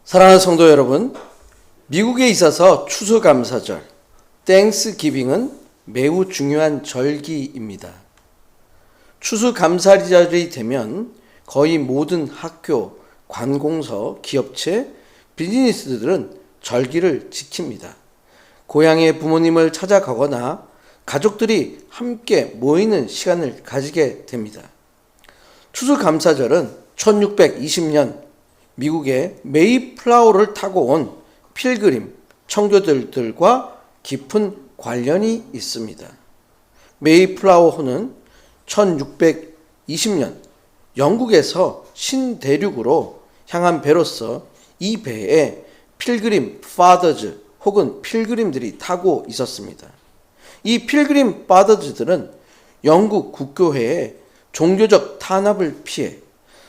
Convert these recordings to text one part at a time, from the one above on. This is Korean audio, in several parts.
사랑하는 성도 여러분, 미국에 있어서 추수감사절, 땡스기빙은 매우 중요한 절기입니다. 추수감사절이 되면 거의 모든 학교, 관공서, 기업체, 비즈니스들은 절기를 지킵니다. 고향의 부모님을 찾아가거나 가족들이 함께 모이는 시간을 가지게 됩니다. 추수감사절은 1620년 미국의 메이플라워를 타고 온 필그림 청교도들과 깊은 관련이 있습니다. 메이플라워호는 1620년 영국에서 신대륙으로 향한 배로서 이 배에 필그림 파더즈 혹은 필그림들이 타고 있었습니다. 이 필그림 파더즈들은 영국 국교회의 종교적 탄압을 피해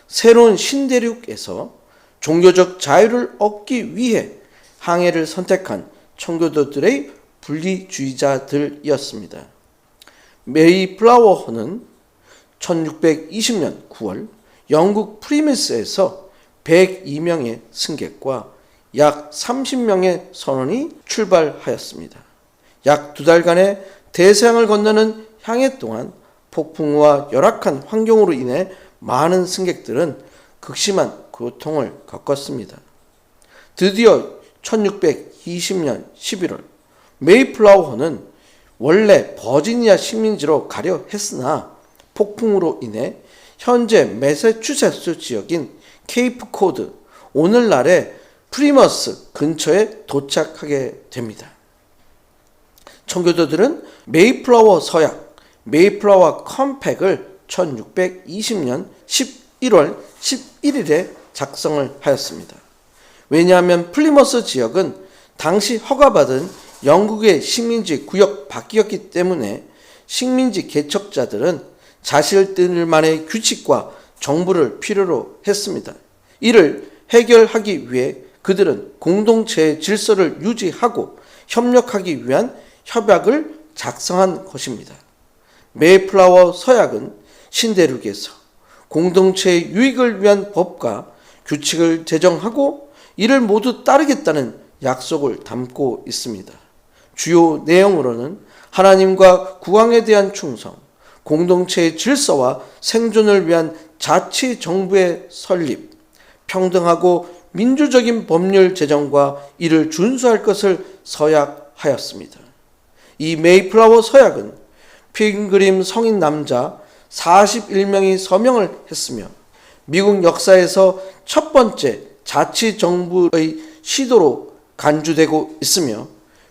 새로운 신대륙에서 종교적 자유를 얻기 위해 항해를 선택한 청교도들의 분리주의자들이었습니다. 메이플라워호는 1620년 9월 영국 프리미스에서 102명의 승객과 약 30명의 선원이 출발하였습니다. 약 2달간의 대서양을 건너는 향해 동안 폭풍우와 열악한 환경으로 인해 많은 승객들은 극심한 고통을 겪었습니다. 드디어 1620년 11월 메이플라워호는 원래 버지니아 식민지로 가려 했으나 폭풍으로 인해 현재 매사추세츠 지역인 케이프 코드, 오늘날의 프리머스 근처에 도착하게 됩니다. 청교도들은 메이플라워 서약, 메이플라워 컴팩을 1620년 11월 11일에 작성을 하였습니다. 왜냐하면 플리머스 지역은 당시 허가받은 영국의 식민지 구역 밖이었기 때문에 식민지 개척자들은 자신들만의 규칙과 정부를 필요로 했습니다. 이를 해결하기 위해 그들은 공동체의 질서를 유지하고 협력하기 위한 협약을 작성한 것입니다. 메이플라워 서약은 신대륙에서 공동체의 유익을 위한 법과 규칙을 제정하고 이를 모두 따르겠다는 약속을 담고 있습니다. 주요 내용으로는 하나님과 국왕에 대한 충성, 공동체의 질서와 생존을 위한 자치정부의 설립, 평등하고 민주적인 법률 제정과 이를 준수할 것을 서약하였습니다. 이 메이플라워 서약은 필그림 성인 남자 41명이 서명을 했으며 미국 역사에서 첫 번째 자치정부의 시도로 간주되고 있으며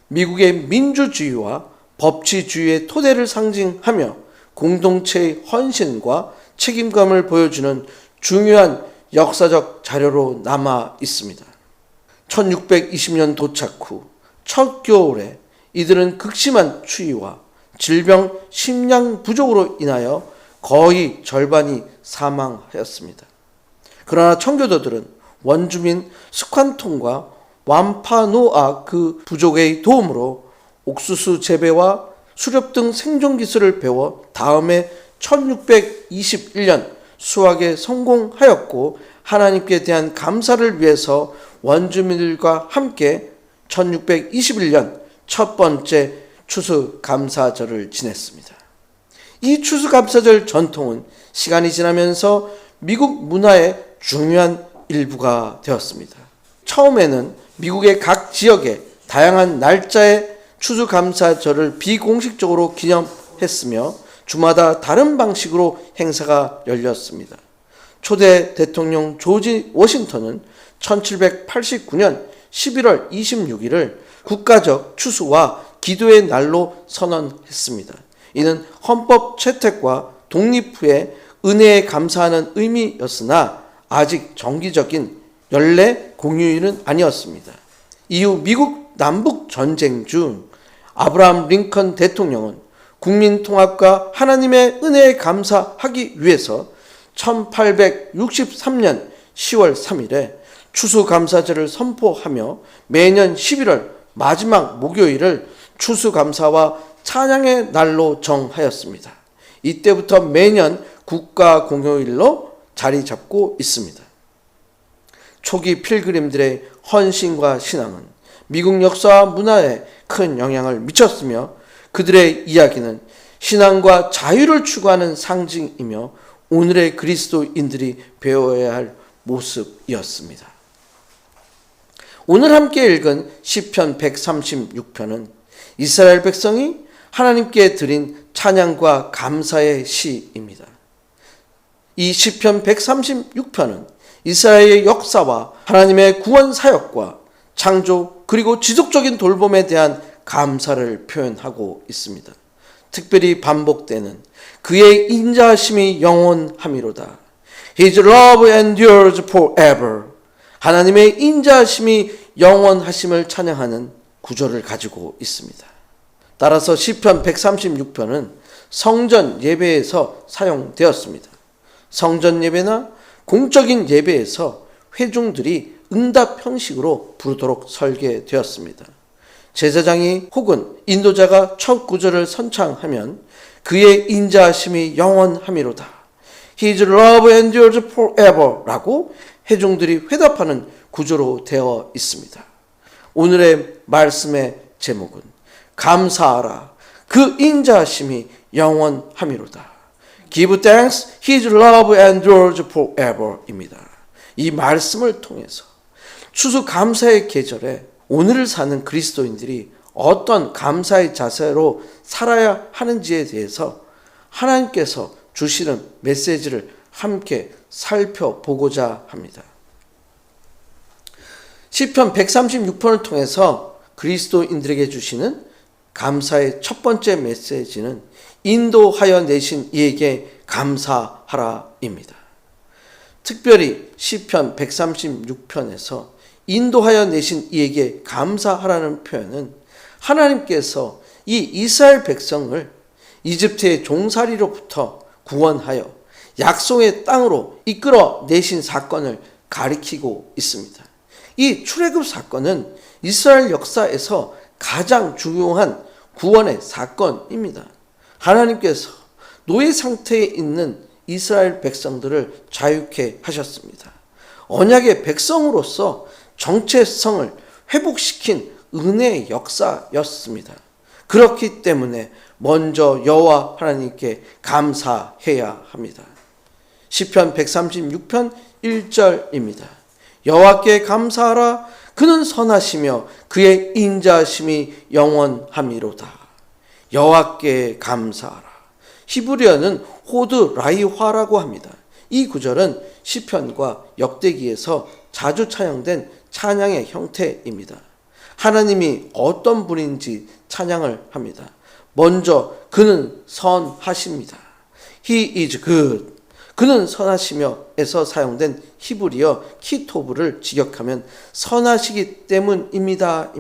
미국의 민주주의와 법치주의의 토대를 상징하며 공동체의 헌신과 책임감을 보여주는 중요한 역사적 자료로 남아 있습니다. 1620년 도착 후 첫 겨울에 이들은 극심한 추위와 질병, 식량 부족으로 인하여 거의 절반이 사망하였습니다. 그러나 청교도들은 원주민 스관통과 완파노아 그 부족의 도움으로 옥수수 재배와 수렵 등 생존 기술을 배워 다음해 1621년 수확에 성공하였고 하나님께 대한 감사를 위해서 원주민들과 함께 1621년 첫 번째 추수감사절을 지냈습니다. 이 추수감사절 전통은 시간이 지나면서 미국 문화의 중요한 일부가 되었습니다. 처음에는 미국의 각 지역에 다양한 날짜의 추수감사절을 비공식적으로 기념했으며 주마다 다른 방식으로 행사가 열렸습니다. 초대 대통령 조지 워싱턴은 1789년 11월 26일을 국가적 추수와 기도의 날로 선언했습니다. 이는 헌법 채택과 독립 후에 은혜에 감사하는 의미였으나 아직 정기적인 연례 공휴일은 아니었습니다. 이후 미국 남북 전쟁 중 아브라함 링컨 대통령은 국민 통합과 하나님의 은혜에 감사하기 위해서 1863년 10월 3일에 추수감사절을 선포하며 매년 11월 마지막 목요일을 추수감사와 찬양의 날로 정하였습니다. 이때부터 매년 국가 공휴일로 자리 잡고 있습니다. 초기 필그림들의 헌신과 신앙은 미국 역사와 문화에 큰 영향을 미쳤으며 그들의 이야기는 신앙과 자유를 추구하는 상징이며 오늘의 그리스도인들이 배워야 할 모습이었습니다. 오늘 함께 읽은 시편 136편은 이스라엘 백성이 하나님께 드린 찬양과 감사의 시입니다. 이 시편 136편은 이스라엘의 역사와 하나님의 구원 사역과 창조 그리고 지속적인 돌봄에 대한 감사를 표현하고 있습니다. 특별히 반복되는 그의 인자하심이 영원함이로다. His love endures forever. 하나님의 인자하심이 영원하심을 찬양하는 구절을 가지고 있습니다. 따라서 시편 136편은 성전 예배에서 사용되었습니다. 성전 예배나 공적인 예배에서 회중들이 응답 형식으로 부르도록 설계되었습니다. 제사장이 혹은 인도자가 첫 구절을 선창하면 그의 인자하심이 영원함이로다. His love endures forever 라고 회중들이 회답하는 구조로 되어 있습니다. 오늘의 말씀의 제목은 감사하라. 그 인자하심이 영원함이로다. Give thanks, His love endures forever 입니다. 이 말씀을 통해서 추수감사의 계절에 오늘을 사는 그리스도인들이 어떤 감사의 자세로 살아야 하는지에 대해서 하나님께서 주시는 메시지를 함께 살펴보고자 합니다. 시편 136편을 통해서 그리스도인들에게 주시는 감사의 첫 번째 메시지는 인도하여 내신 이에게 감사하라입니다. 특별히 시편 136편에서 인도하여 내신 이에게 감사하라는 표현은 하나님께서 이 이스라엘 백성을 이집트의 종살이로부터 구원하여 약속의 땅으로 이끌어 내신 사건을 가리키고 있습니다. 이 출애굽 사건은 이스라엘 역사에서 가장 중요한 구원의 사건입니다. 하나님께서 노예 상태에 있는 이스라엘 백성들을 자유케 하셨습니다. 언약의 백성으로서 정체성을 회복시킨 은혜의 역사였습니다. 그렇기 때문에 먼저 여호와 하나님께 감사해야 합니다. 시편 136편 1절입니다. 여호와께 감사하라. 그는 선하시며 그의 인자하심이 영원함이로다. 여호와께 감사하라. 히브리어는 호드 라이화라고 합니다. 이 구절은 시편과 역대기에서 자주 차용된 찬양의 형태입니다. 하나님이 어떤 분인지 찬양을 합니다. 먼저 그는 선하십니다. He is good. 그는 선하시며에서 사용된 히브리어 키토브를 직역하면 선하시기 때문입니다.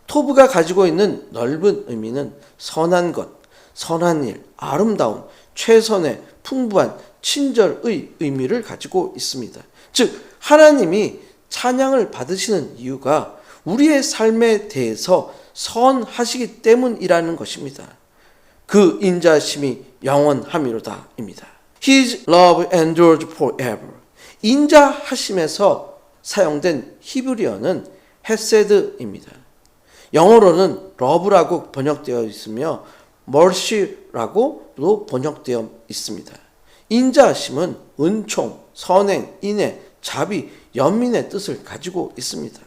토브가 가지고 있는 넓은 의미는 선한 것, 선한 일, 아름다움, 최선의 풍부한 친절의 의미를 가지고 있습니다. 즉 하나님이 찬양을 받으시는 이유가 우리의 삶에 대해서 선하시기 때문이라는 것입니다. 그 인자심이 영원함이로다입니다. His love endures forever. 인자하심에서 사용된 히브리어는 헤세드입니다. 영어로는 love라고 번역되어 있으며 mercy라고도 번역되어 있습니다. 인자하심은 은총, 선행, 인애, 자비, 연민의 뜻을 가지고 있습니다.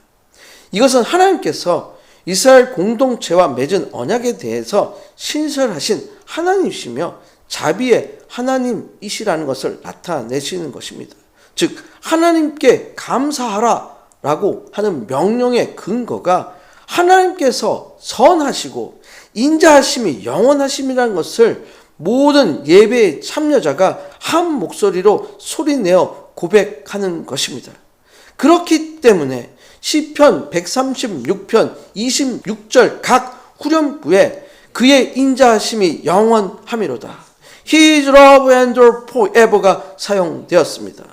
이것은 하나님께서 이스라엘 공동체와 맺은 언약에 대해서 신설하신 하나님이시며 자비의 하나님이시라는 것을 나타내시는 것입니다. 즉 하나님께 감사하라 라고 하는 명령의 근거가 하나님께서 선하시고 인자하심이 영원하심이라는 것을 모든 예배의 참여자가 한 목소리로 소리내어 고백하는 것입니다. 그렇기 때문에 시편 136편 26절 각 후렴구에 그의 인자하심이 영원함이로다. His love endures forever가 사용되었습니다.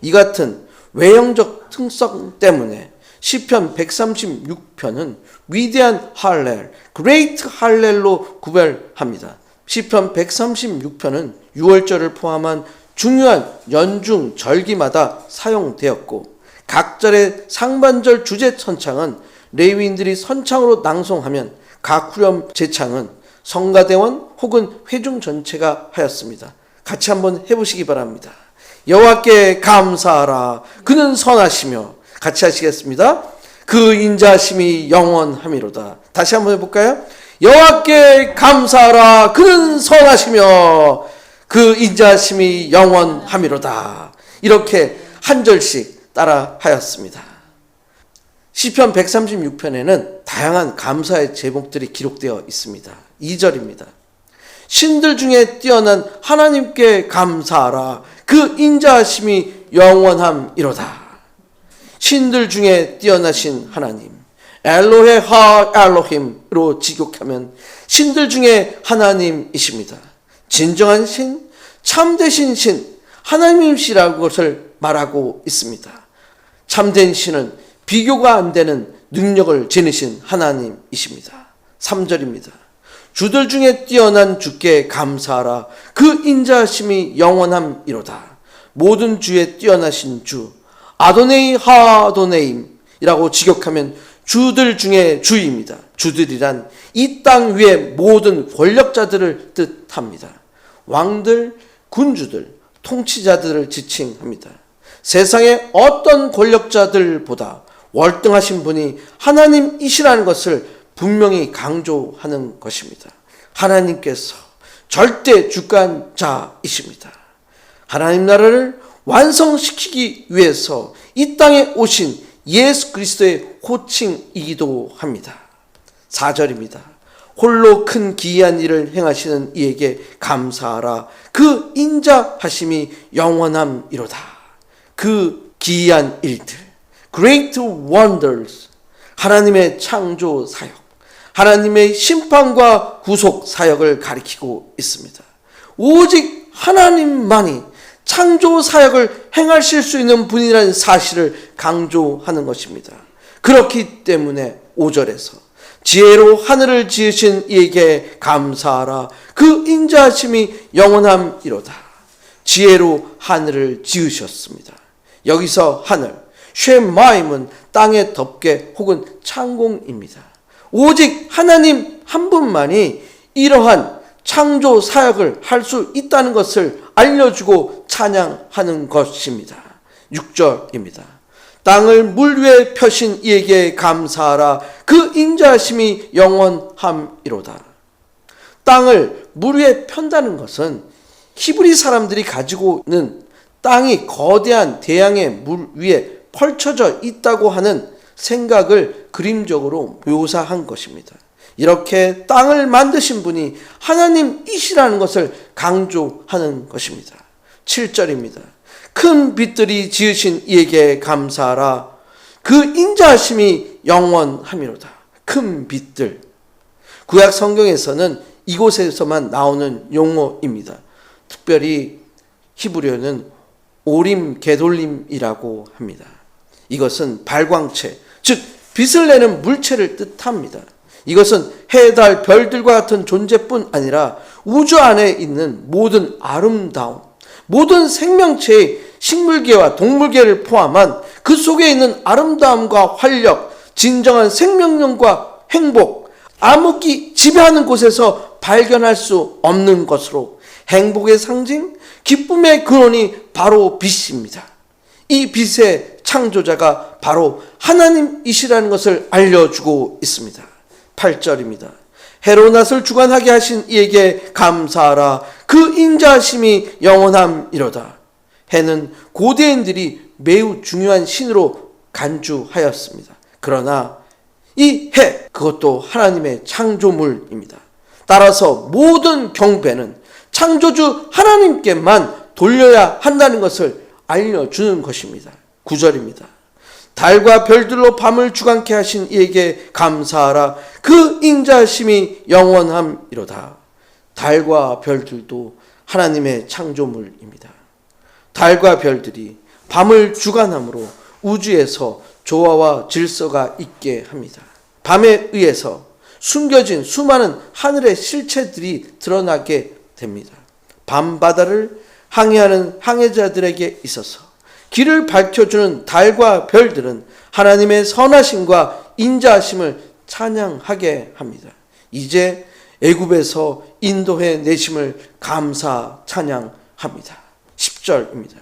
이 같은 외형적 특성 때문에 시편 136편은 위대한 할렐, great 할렐로 구별합니다. 시편 136편은 6월절을 포함한 중요한 연중 절기마다 사용되었고 각 절의 상반절 주제 선창은 레위인들이 선창으로 낭송하면 각 후렴 제창은 성가대원 혹은 회중 전체가 하였습니다. 같이 한번 해보시기 바랍니다. 여호와께 감사하라. 그는 선하시며. 같이 하시겠습니다. 그 인자하심이 영원함이로다. 다시 한번 해볼까요? 여호와께 감사하라. 그는 선하시며 그 인자하심이 영원함이로다. 이렇게 한 절씩 따라 하였습니다. 시편 136편에는 다양한 감사의 제목들이 기록되어 있습니다. 2절입니다. 신들 중에 뛰어난 하나님께 감사하라. 그 인자하심이 영원함이로다. 신들 중에 뛰어나신 하나님, 엘로헤 하 엘로힘으로 직역하면 신들 중에 하나님이십니다. 진정한 신, 참되신 신, 하나님이시라는 것을 말하고 있습니다. 참된 신은 비교가 안 되는 능력을 지니신 하나님이십니다. 3절입니다. 주들 중에 뛰어난 주께 감사하라. 그 인자하심이 영원함이로다. 모든 주에 뛰어나신 주, 아도네이 하 아도네임이라고 직역하면 주들 중에 주입니다. 주들이란 이 땅 위의 모든 권력자들을 뜻합니다. 왕들, 군주들, 통치자들을 지칭합니다. 세상의 어떤 권력자들보다 월등하신 분이 하나님이시라는 것을 분명히 강조하는 것입니다. 하나님께서 절대 주권자이십니다. 하나님 나라를 완성시키기 위해서 이 땅에 오신 예수 그리스도의 호칭이기도 합니다. 4절입니다. 홀로 큰 기이한 일을 행하시는 이에게 감사하라. 그 인자하심이 영원함이로다. 그 기이한 일들, great wonders, 하나님의 창조 사역, 하나님의 심판과 구속 사역을 가리키고 있습니다. 오직 하나님만이 창조 사역을 행하실 수 있는 분이라는 사실을 강조하는 것입니다. 그렇기 때문에 5절에서 지혜로 하늘을 지으신 이에게 감사하라. 그 인자하심이 영원함이로다. 지혜로 하늘을 지으셨습니다. 여기서 하늘, 쉐마임은 땅의 덮개 혹은 창공입니다. 오직 하나님 한 분만이 이러한 창조 사역을 할 수 있다는 것을 알려주고 찬양하는 것입니다. 6절입니다. 땅을 물 위에 펴신 이에게 감사하라. 그 인자하심이 영원함이로다. 땅을 물 위에 편다는 것은 히브리 사람들이 가지고 있는 땅이 거대한 대양의 물 위에 펼쳐져 있다고 하는 생각을 그림적으로 묘사한 것입니다. 이렇게 땅을 만드신 분이 하나님이시라는 것을 강조하는 것입니다. 7절입니다. 큰 빛들이 지으신 이에게 감사하라. 그 인자하심이 영원함이로다. 큰 빛들. 구약 성경에서는 이곳에서만 나오는 용어입니다. 특별히 히브리어는 오림 게돌림이라고 합니다. 이것은 발광체, 즉 빛을 내는 물체를 뜻합니다. 이것은 해, 달, 별들과 같은 존재뿐 아니라 우주 안에 있는 모든 아름다움, 모든 생명체의 식물계와 동물계를 포함한 그 속에 있는 아름다움과 활력, 진정한 생명력과 행복, 암흑이 지배하는 곳에서 발견할 수 없는 것으로 행복의 상징, 기쁨의 근원이 바로 빛입니다. 이 빛의 창조자가 바로 하나님이시라는 것을 알려주고 있습니다. 8절입니다. 해로 낫을 주관하게 하신 이에게 감사하라. 그 인자하심이 영원함이로다. 해는 고대인들이 매우 중요한 신으로 간주하였습니다. 그러나 이 해, 그것도 하나님의 창조물입니다. 따라서 모든 경배는 창조주 하나님께만 돌려야 한다는 것을 알려주는 것입니다. 9절입니다. 달과 별들로 밤을 주관케 하신 이에게 감사하라. 그 인자하심이 영원함이로다. 달과 별들도 하나님의 창조물입니다. 달과 별들이 밤을 주관함으로 우주에서 조화와 질서가 있게 합니다. 밤에 의해서 숨겨진 수많은 하늘의 실체들이 드러나게 됩니다. 밤바다를 항해하는 항해자들에게 있어서 길을 밝혀주는 달과 별들은 하나님의 선하심과 인자하심을 찬양하게 합니다. 이제 애굽에서 인도해 내심을 감사 찬양합니다. 10절입니다.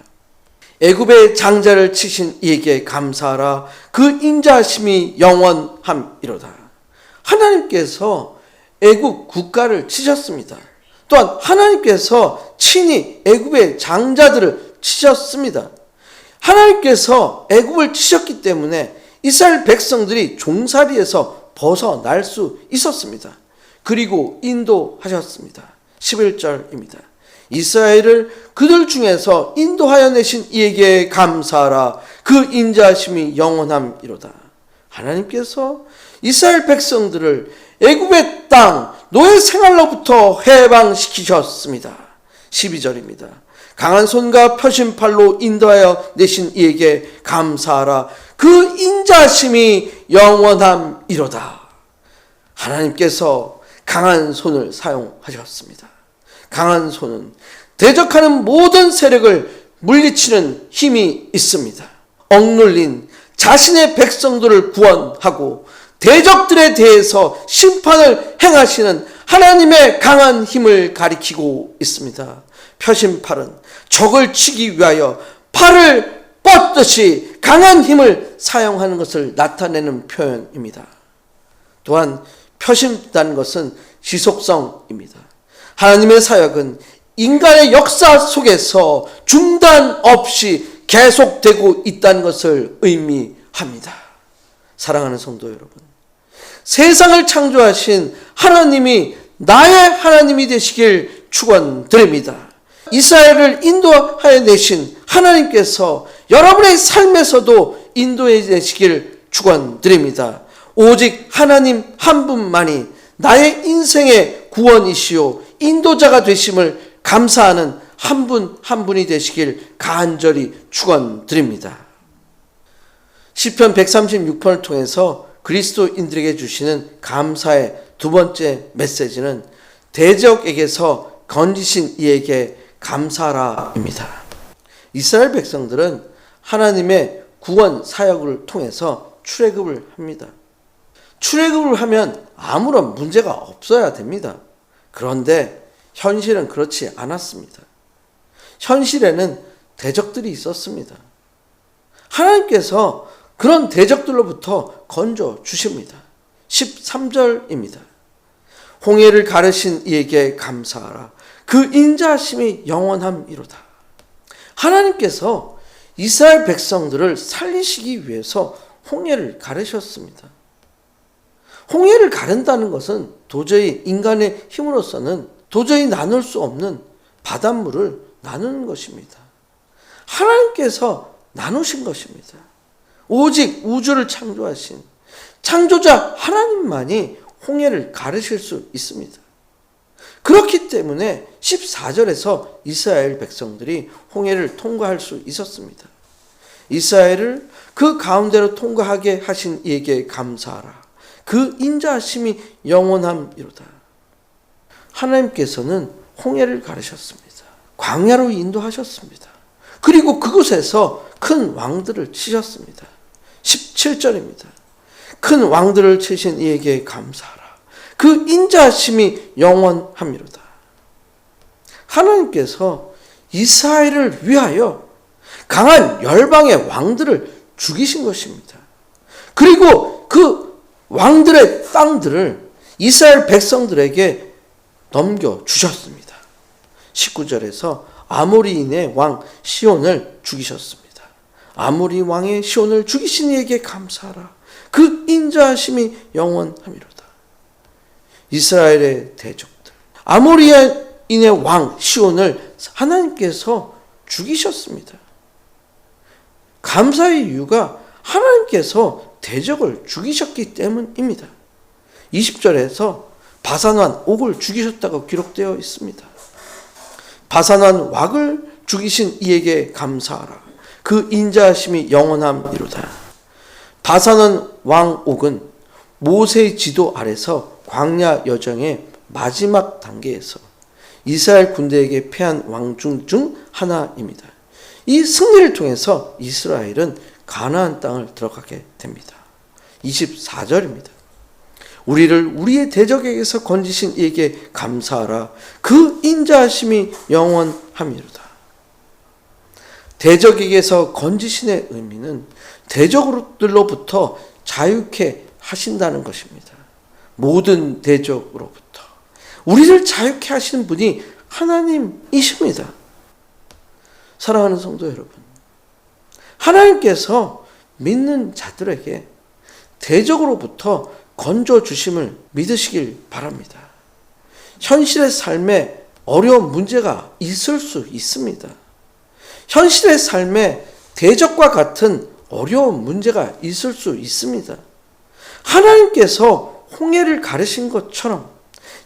애굽의 장자를 치신 이에게 감사하라. 그 인자하심이 영원함이로다. 하나님께서 애굽 국가를 치셨습니다. 또한 하나님께서 친히 애굽의 장자들을 치셨습니다. 하나님께서 애굽을 치셨기 때문에 이스라엘 백성들이 종살이에서 벗어날 수 있었습니다. 그리고 인도하셨습니다. 11절입니다. 이스라엘을 그들 중에서 인도하여 내신 이에게 감사하라. 그 인자하심이 영원함이로다. 하나님께서 이스라엘 백성들을 애굽의 땅 노예 생활로부터 해방시키셨습니다. 12절입니다. 강한 손과 펴신 팔로 인도하여 내신 이에게 감사하라. 그 인자심이 영원함이로다. 하나님께서 강한 손을 사용하셨습니다. 강한 손은 대적하는 모든 세력을 물리치는 힘이 있습니다. 억눌린 자신의 백성들을 구원하고 대적들에 대해서 심판을 행하시는 하나님의 강한 힘을 가리키고 있습니다. 펴신 팔은 적을 치기 위하여 팔을 뻗듯이 강한 힘을 사용하는 것을 나타내는 표현입니다. 또한 펴신다는 것은 지속성입니다. 하나님의 사역은 인간의 역사 속에서 중단 없이 계속되고 있다는 것을 의미합니다. 사랑하는 성도 여러분, 세상을 창조하신 하나님이 나의 하나님이 되시길 축원드립니다. 이스라엘을 인도하여 내신 하나님께서 여러분의 삶에서도 인도해 내시길 축원드립니다. 오직 하나님 한 분만이 나의 인생의 구원이시요 인도자가 되심을 감사하는 한 분 한 분이 되시길 간절히 축원드립니다. 시편 136편을 통해서 그리스도인들에게 주시는 감사의 두 번째 메시지는 대적에게서 건지신 이에게 감사하라입니다. 이스라엘 백성들은 하나님의 구원 사역을 통해서 출애굽을 합니다. 출애굽을 하면 아무런 문제가 없어야 됩니다. 그런데 현실은 그렇지 않았습니다. 현실에는 대적들이 있었습니다. 하나님께서 그런 대적들로부터 건져 주십니다. 13절입니다. 홍해를 가르신 이에게 감사하라. 그 인자하심이 영원함이로다. 하나님께서 이스라엘 백성들을 살리시기 위해서 홍해를 가르셨습니다. 홍해를 가른다는 것은 도저히 인간의 힘으로서는 도저히 나눌 수 없는 바닷물을 나누는 것입니다. 하나님께서 나누신 것입니다. 오직 우주를 창조하신 창조자 하나님만이 홍해를 가르실 수 있습니다. 그렇기 때문에 14절에서 이스라엘 백성들이 홍해를 통과할 수 있었습니다. 이스라엘을 그 가운데로 통과하게 하신 이에게 감사하라. 그 인자하심이 영원함이로다. 하나님께서는 홍해를 가르셨습니다. 광야로 인도하셨습니다. 그리고 그곳에서 큰 왕들을 치셨습니다. 17절입니다. 큰 왕들을 치신 이에게 감사하라. 그 인자하심이 영원함이로다. 하나님께서 이스라엘을 위하여 강한 열방의 왕들을 죽이신 것입니다. 그리고 그 왕들의 땅들을 이스라엘 백성들에게 넘겨주셨습니다. 19절에서 아모리인의 왕 시온을 죽이셨습니다. 아모리 왕의 시온을 죽이신 이에게 감사하라. 그 인자하심이 영원함이로다. 이스라엘의 대적들, 아모리인의 왕 시온을 하나님께서 죽이셨습니다. 감사의 이유가 하나님께서 대적을 죽이셨기 때문입니다. 20절에서 바산왕 옥을 죽이셨다고 기록되어 있습니다. 바산왕 왁을 죽이신 이에게 감사하라. 그 인자하심이 영원함이로다. 바산왕 왕 옥은 모세의 지도 아래서 광야 여정의 마지막 단계에서 이스라엘 군대에게 패한 왕 중 하나입니다. 이 승리를 통해서 이스라엘은 가나안 땅을 들어가게 됩니다. 24절입니다. 우리를 우리의 대적에게서 건지신 이에게 감사하라. 그 인자하심이 영원함이로다. 대적에게서 건지신의 의미는 대적으로부터 자유케 하신다는 것입니다. 모든 대적으로부터 우리를 자유케 하시는 분이 하나님이십니다. 사랑하는 성도 여러분, 하나님께서 믿는 자들에게 대적으로부터 건져주심을 믿으시길 바랍니다. 현실의 삶에 어려운 문제가 있을 수 있습니다. 현실의 삶에 대적과 같은 어려운 문제가 있을 수 있습니다. 하나님께서 홍해를 가르신 것처럼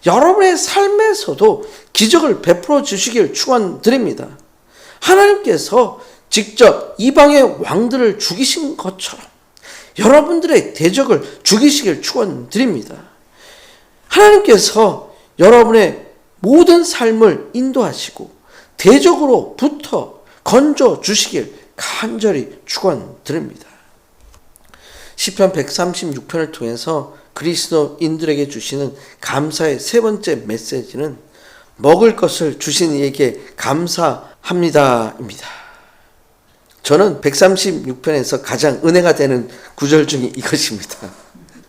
여러분의 삶에서도 기적을 베풀어 주시길 축원드립니다. 하나님께서 직접 이방의 왕들을 죽이신 것처럼 여러분들의 대적을 죽이시길 축원드립니다. 하나님께서 여러분의 모든 삶을 인도하시고 대적으로부터 건져 주시길 간절히 축원드립니다. 시편 136편을 통해서 그리스도인들에게 주시는 감사의 세 번째 메시지는 먹을 것을 주신 이에게 감사합니다입니다. 저는 136편에서 가장 은혜가 되는 구절 중에 이것입니다.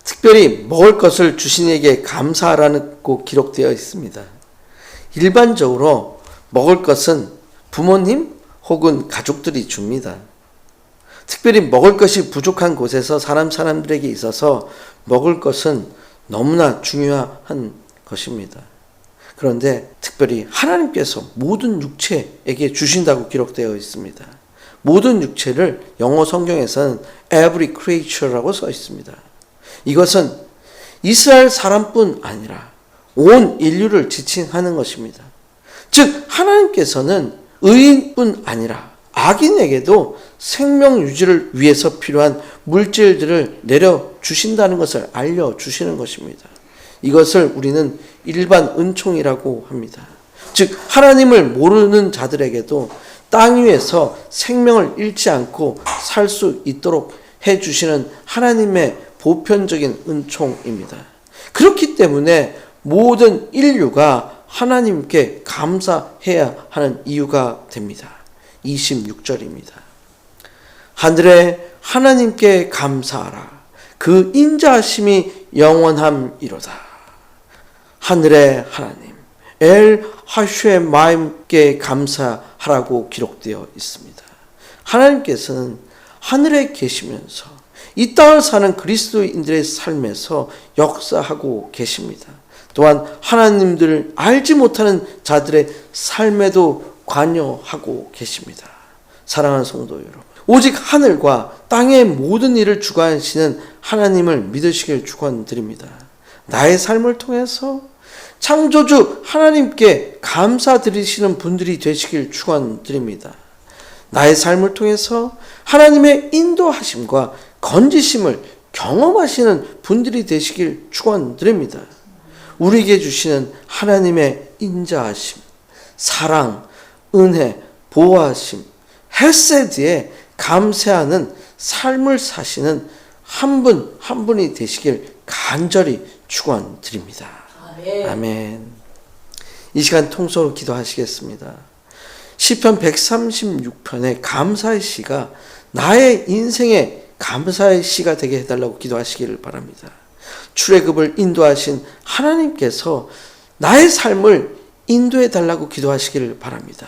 특별히 먹을 것을 주신 이에게 감사하라고 기록되어 있습니다. 일반적으로 먹을 것은 부모님 혹은 가족들이 줍니다. 특별히 먹을 것이 부족한 곳에서 사람들에게 있어서 먹을 것은 너무나 중요한 것입니다. 그런데 특별히 하나님께서 모든 육체에게 주신다고 기록되어 있습니다. 모든 육체를 영어 성경에서는 every creature라고 써 있습니다. 이것은 이스라엘 사람뿐 아니라 온 인류를 지칭하는 것입니다. 즉 하나님께서는 의인뿐 아니라 악인에게도 생명 유지를 위해서 필요한 물질들을 내려주신다는 것을 알려주시는 것입니다. 이것을 우리는 일반 은총이라고 합니다. 즉 하나님을 모르는 자들에게도 땅 위에서 생명을 잃지 않고 살 수 있도록 해주시는 하나님의 보편적인 은총입니다. 그렇기 때문에 모든 인류가 하나님께 감사해야 하는 이유가 됩니다. 26절입니다. 하늘에 하나님께 감사하라. 그 인자하심이 영원함이로다. 하늘의 하나님 엘 하쉐마임께 감사하라고 기록되어 있습니다. 하나님께서는 하늘에 계시면서 이 땅을 사는 그리스도인들의 삶에서 역사하고 계십니다. 또한 하나님들을 알지 못하는 자들의 삶에도 관여하고 계십니다. 사랑하는 성도 여러분, 오직 하늘과 땅의 모든 일을 주관하시는 하나님을 믿으시길 축원드립니다. 나의 삶을 통해서 창조주 하나님께 감사드리시는 분들이 되시길 축원드립니다. 나의 삶을 통해서 하나님의 인도하심과 건지심을 경험하시는 분들이 되시길 축원드립니다. 우리에게 주시는 하나님의 인자하심, 사랑, 은혜, 보호하심, 헤세드에 감사하는 삶을 사시는 한 분 한 분이 되시길 간절히 축원드립니다. 아멘. 이 시간 통성으로 기도하시겠습니다. 시편 136편의 감사의 시가 나의 인생의 감사의 시가 되게 해달라고 기도하시기를 바랍니다. 출애굽을 인도하신 하나님께서 나의 삶을 인도해달라고 기도하시기를 바랍니다.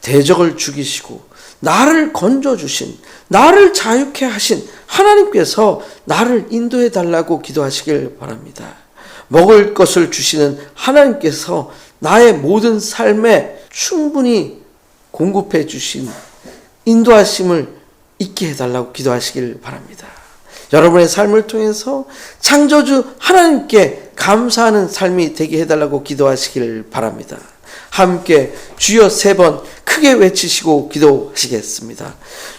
대적을 죽이시고 나를 건져주신, 나를 자유케 하신 하나님께서 나를 인도해달라고 기도하시길 바랍니다. 먹을 것을 주시는 하나님께서 나의 모든 삶에 충분히 공급해 주신 인도하심을 있게 해달라고 기도하시길 바랍니다. 여러분의 삶을 통해서 창조주 하나님께 감사하는 삶이 되게 해달라고 기도하시길 바랍니다. 함께 주여 3번 크게 외치시고 기도하시겠습니다.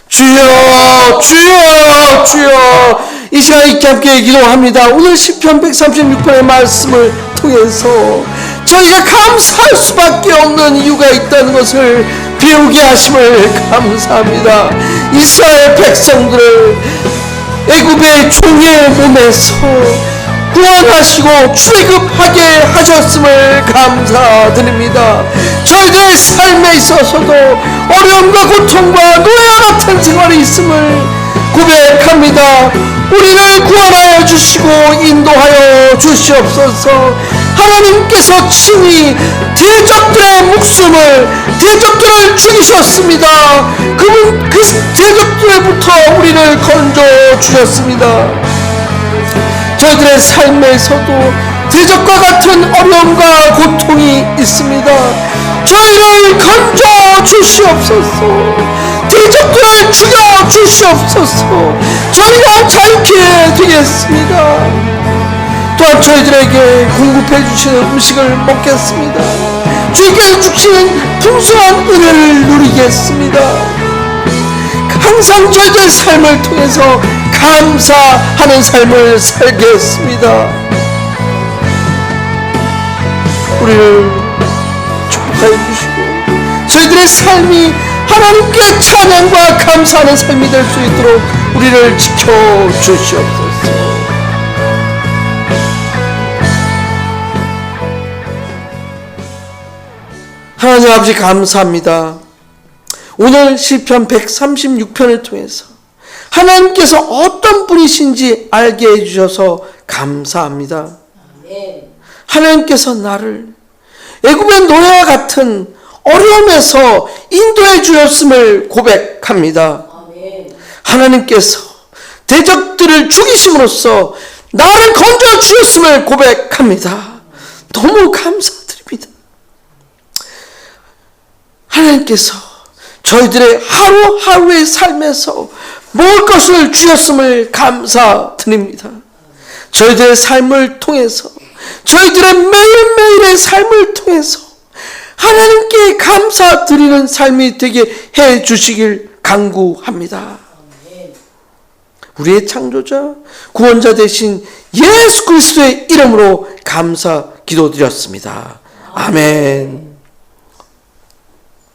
주여 주여 주여. 이 시간 있게 함께 기도합니다. 오늘 시편 136편의 말씀을 통해서 저희가 감사할 수밖에 없는 이유가 있다는 것을 배우게 하심을 감사합니다. 이스라엘 백성들을 애굽의 종의 몸에서 구원하시고 출애굽하게 하셨음을 감사드립니다. 저희들의 삶에 있어서도 어려움과 고통과 노예와 같은 생활이 있음을 고백합니다. 우리를 구원하여 주시고 인도하여 주시옵소서. 하나님께서 친히 대적들의 목숨을, 대적들을 죽이셨습니다. 그 대적들로부터 우리를 건져 주셨습니다. 저희들의 삶에서도 대적과 같은 어려움과 고통이 있습니다. 저희를 건져 주시옵소서. 대적들을 죽여 주시옵소서. 저희가 자유케 되겠습니다. 또한 저희들에게 공급해 주시는 음식을 먹겠습니다. 주께서 주시는 풍성한 은혜를 누리겠습니다. 항상 저희들의 삶을 통해서 감사하는 삶을 살겠습니다. 우리를 축복하여 주시고 저희들의 삶이 하나님께 찬양과 감사하는 삶이 될 수 있도록 우리를 지켜주시옵소서. 하나님 아버지 감사합니다. 오늘 시편 136편을 통해서 하나님께서 어떤 분이신지 알게 해주셔서 감사합니다. 하나님께서 나를 애굽의 노예와 같은 어려움에서 인도해 주셨음을 고백합니다. 하나님께서 대적들을 죽이심으로써 나를 건져 주셨음을 고백합니다. 너무 감사드립니다. 하나님께서 저희들의 하루하루의 삶에서 먹을 것을 주셨음을 감사드립니다. 저희들의 삶을 통해서, 저희들의 매일매일의 삶을 통해서 하나님께 감사드리는 삶이 되게 해 주시길 간구합니다. 우리의 창조자, 구원자 되신 예수 그리스도의 이름으로 감사 기도드렸습니다. 아멘.